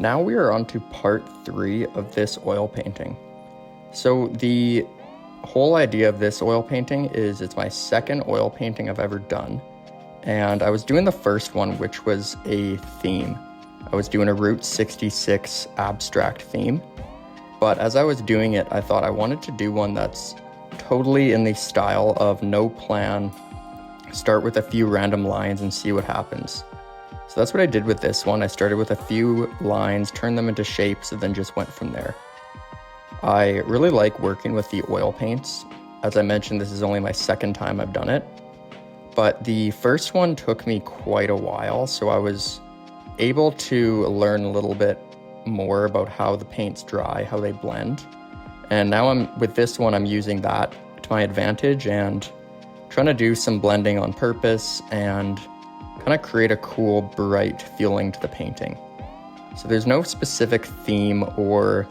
Now we are on to part 3 of this oil painting. So the whole idea of this oil painting is it's my second oil painting I've ever done. And I was doing the first one, which was a theme. I was doing a Route 66 abstract theme. But as I was doing it, I thought I wanted to do one that's totally in the style of no plan, start with a few random lines and see what happens. So that's what I did with this one. I started with a few lines, turned them into shapes, and then just went from there. I really like working with the oil paints. As I mentioned, this is only my second time I've done it. But the first one took me quite a while, so I was able to learn a little bit more about how the paints dry, how they blend. And now with this one, I'm using that to my advantage and trying to do some blending on purpose and kind of create a cool, bright feeling to the painting. So there's no specific theme or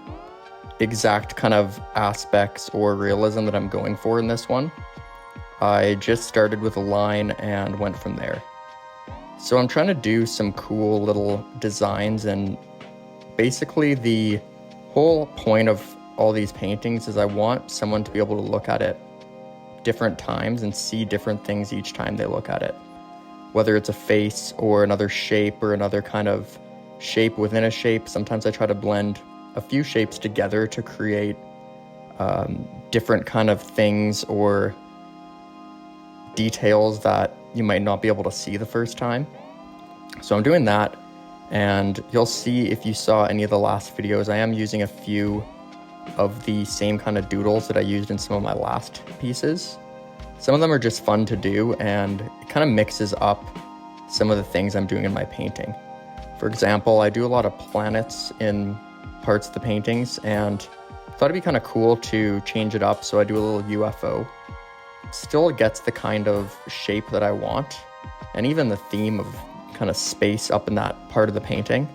exact kind of aspects or realism that I'm going for in this one. I just started with a line and went from there. So I'm trying to do some cool little designs, and basically the whole point of all these paintings is I want someone to be able to look at it different times and see different things each time they look at it. Whether it's a face or another shape or another kind of shape within a shape. Sometimes I try to blend a few shapes together to create different kind of things or details that you might not be able to see the first time. So I'm doing that, and you'll see if you saw any of the last videos, I am using a few of the same kind of doodles that I used in some of my last pieces. Some of them are just fun to do, and it kind of mixes up some of the things I'm doing in my painting. For example, I do a lot of planets in parts of the paintings, and I thought it'd be kind of cool to change it up, so I do a little UFO. Still gets the kind of shape that I want, and even the theme of kind of space up in that part of the painting.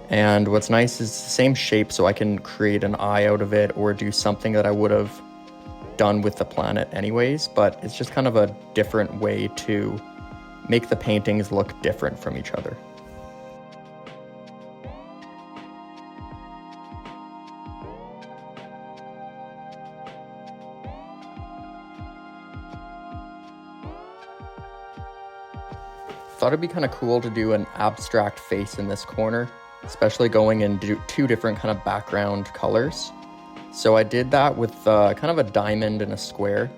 And what's nice is the same shape, so I can create an eye out of it or do something that I would have done with the planet anyways, but it's just kind of a different way to make the paintings look different from each other. Thought it'd be kind of cool to do an abstract face in this corner, especially going in two different kind of background colors. So I did that with kind of a diamond and a square,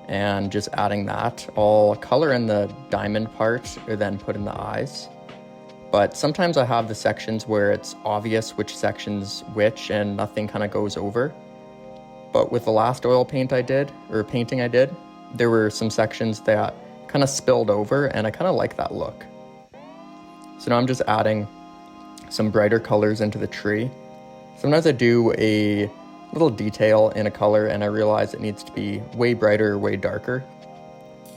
and just adding that. I'll color in the diamond part or then put in the eyes. But sometimes I have the sections where it's obvious which section's which and nothing kind of goes over. But with the last oil painting I did, there were some sections that kind of spilled over, and I kind of like that look. So now I'm just adding some brighter colors into the tree. Sometimes I do a little detail in a color and I realize it needs to be way brighter or way darker.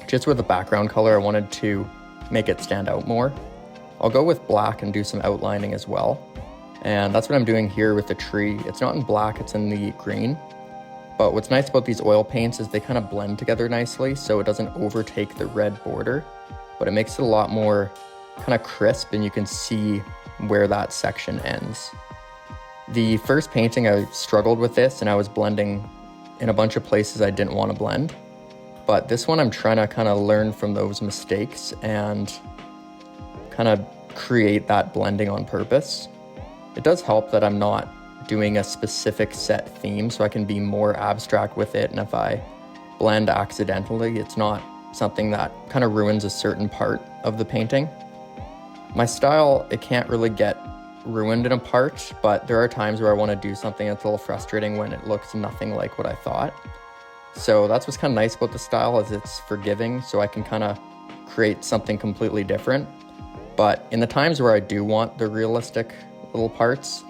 Just with the background color, I wanted to make it stand out more. I'll go with black and do some outlining as well. And that's what I'm doing here with the tree. It's not in black, it's in the green. But what's nice about these oil paints is they kind of blend together nicely, so it doesn't overtake the red border, but it makes it a lot more kind of crisp, and you can see where that section ends. The first painting, I struggled with this, and I was blending in a bunch of places I didn't want to blend. But this one, I'm trying to kind of learn from those mistakes and kind of create that blending on purpose. It does help that I'm not doing a specific set theme, so I can be more abstract with it, and if I blend accidentally, it's not something that kind of ruins a certain part of the painting. My style, it can't really get ruined in a part, but there are times where I want to do something that's a little frustrating when it looks nothing like what I thought. So that's what's kind of nice about the style, is it's forgiving, so I can kind of create something completely different. But in the times where I do want the realistic little parts,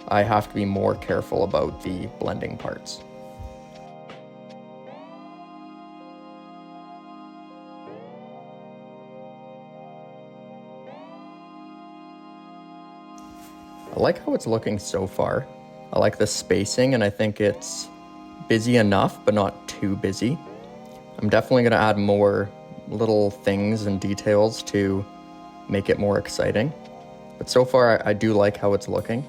I have to be more careful about the blending parts. I like how it's looking so far. I like the spacing, and I think it's busy enough, but not too busy. I'm definitely going to add more little things and details to make it more exciting. But so far, I do like how it's looking.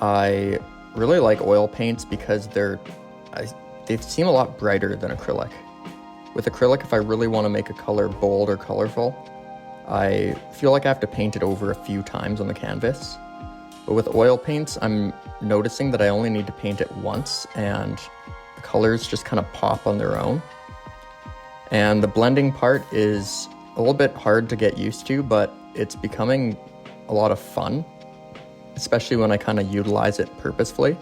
I really like oil paints because they seem a lot brighter than acrylic. With acrylic, if I really want to make a color bold or colorful, I feel like I have to paint it over a few times on the canvas. But with oil paints, I'm noticing that I only need to paint it once and the colors just kind of pop on their own. And the blending part is a little bit hard to get used to, but it's becoming a lot of fun, especially when I kind of utilize it purposefully.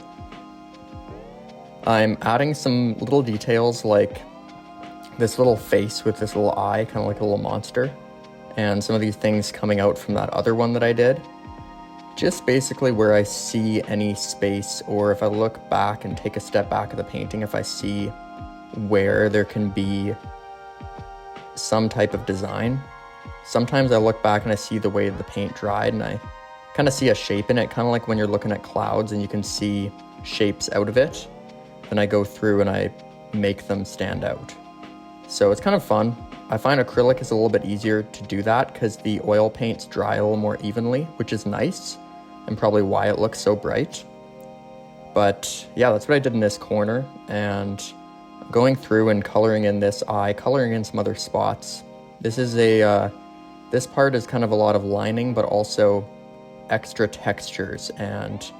I'm adding some little details like this little face with this little eye, kind of like a little monster, and some of these things coming out from that other one that I did. Just basically where I see any space, or if I look back and take a step back of the painting, if I see where there can be some type of design. Sometimes I look back and I see the way the paint dried and I kind of see a shape in it, kind of like when you're looking at clouds and you can see shapes out of it. Then I go through and I make them stand out. So it's kind of fun. I find acrylic is a little bit easier to do that because the oil paints dry a little more evenly, which is nice and probably why it looks so bright. But yeah, that's what I did in this corner, and going through and coloring in this eye, coloring in some other spots. This part is kind of a lot of lining, but also extra textures, and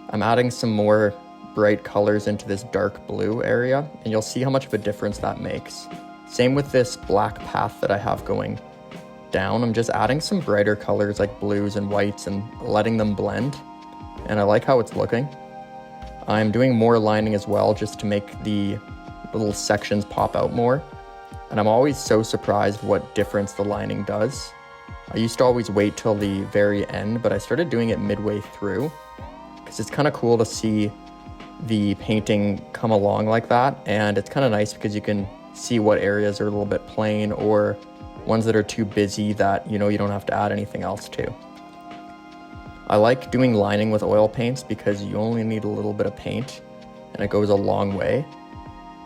I'm adding some more bright colors into this dark blue area, and you'll see how much of a difference that makes. Same with this black path that I have going down. I'm just adding some brighter colors like blues and whites and letting them blend, and I like how it's looking. I'm doing more lining as well just to make the little sections pop out more, and I'm always so surprised what difference the lining does. I used to always wait till the very end, but I started doing it midway through because it's kind of cool to see the painting come along like that, and it's kind of nice because you can see what areas are a little bit plain or ones that are too busy that you don't have to add anything else to. I like doing lining with oil paints because you only need a little bit of paint and it goes a long way.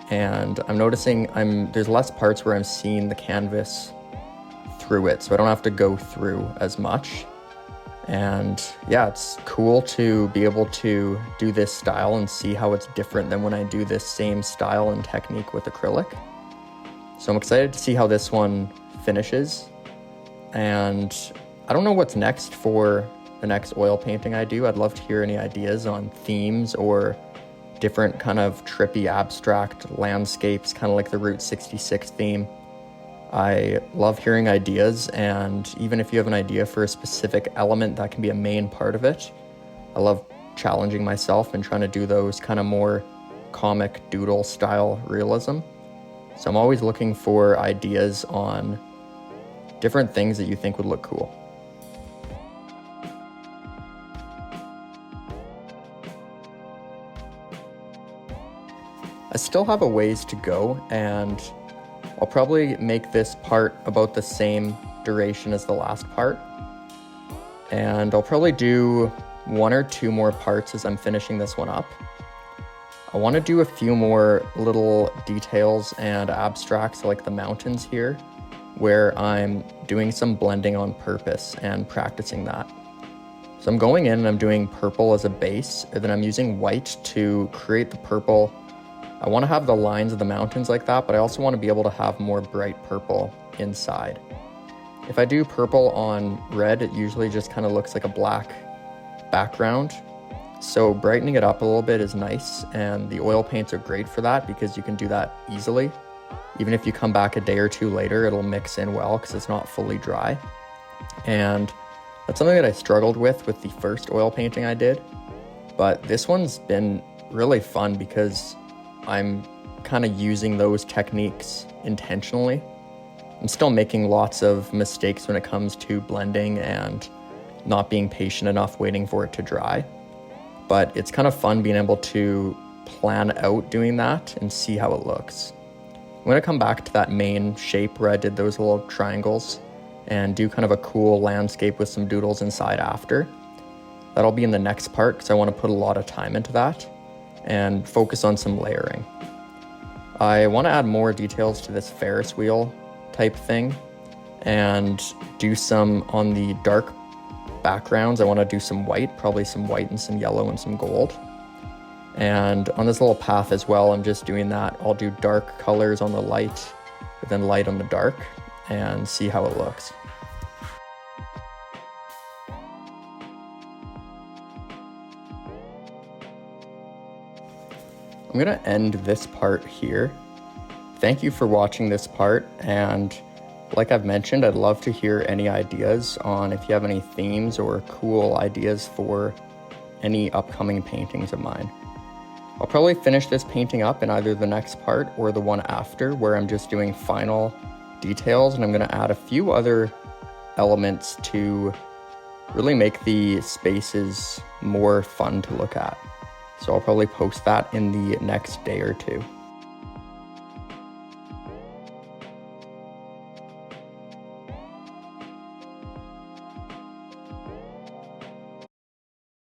And I'm noticing there's less parts where I'm seeing the canvas through it, so I don't have to go through as much. And yeah, it's cool to be able to do this style and see how it's different than when I do this same style and technique with acrylic. So I'm excited to see how this one finishes. And I don't know what's next for the next oil painting I do. I'd love to hear any ideas on themes or different kind of trippy abstract landscapes, kind of like the Route 66 theme. I love hearing ideas, and even if you have an idea for a specific element that can be a main part of it, I love challenging myself and trying to do those kind of more comic doodle style realism. So I'm always looking for ideas on different things that you think would look cool. I still have a ways to go, and I'll probably make this part about the same duration as the last part. And I'll probably do 1 or 2 more parts as I'm finishing this one up. I want to do a few more little details and abstracts like the mountains here, where I'm doing some blending on purpose and practicing that. So I'm going in and I'm doing purple as a base, and then I'm using white to create the purple. I want to have the lines of the mountains like that, but I also want to be able to have more bright purple inside. If I do purple on red, it usually just kind of looks like a black background. So brightening it up a little bit is nice, and the oil paints are great for that because you can do that easily. Even if you come back a day or 2 later, it'll mix in well because it's not fully dry. And that's something that I struggled with the first oil painting I did. But this one's been really fun because I'm kind of using those techniques intentionally. I'm still making lots of mistakes when it comes to blending and not being patient enough waiting for it to dry. But it's kind of fun being able to plan out doing that and see how it looks. I'm going to come back to that main shape where I did those little triangles and do kind of a cool landscape with some doodles inside after. That'll be in the next part because I want to put a lot of time into that and focus on some layering. I want to add more details to this Ferris wheel type thing and do some on the dark backgrounds, I want to do some white, probably some white and some yellow and some gold. And on this little path as well, I'm just doing that. I'll do dark colors on the light, but then light on the dark, and see how it looks. I'm gonna end this part here. Thank you for watching this part, and like I've mentioned, I'd love to hear any ideas on if you have any themes or cool ideas for any upcoming paintings of mine. I'll probably finish this painting up in either the next part or the one after, where I'm just doing final details, and I'm gonna add a few other elements to really make the spaces more fun to look at. So I'll probably post that in the next day or two.